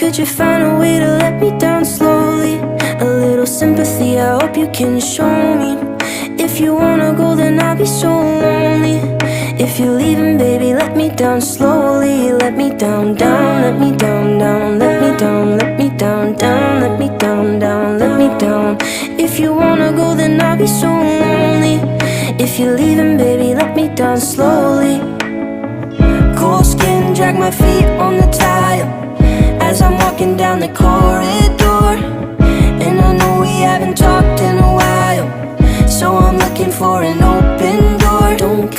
Could you find a way to let me down slowly? A little sympathy, I hope you can show me. If you wanna go, then I'll be so lonely. If you're leaving, baby, let me down slowly. Let me down, down, let me down, down. Let me down, let me down, down. Let me down, down, let me down. If you wanna go, then I'll be so lonely. If you're leaving, baby, let me down slowly. Cold skin, drag my feet on the tile as I'm walking down the corridor. And I know we haven't talked in a while, so I'm looking for an open door. Don't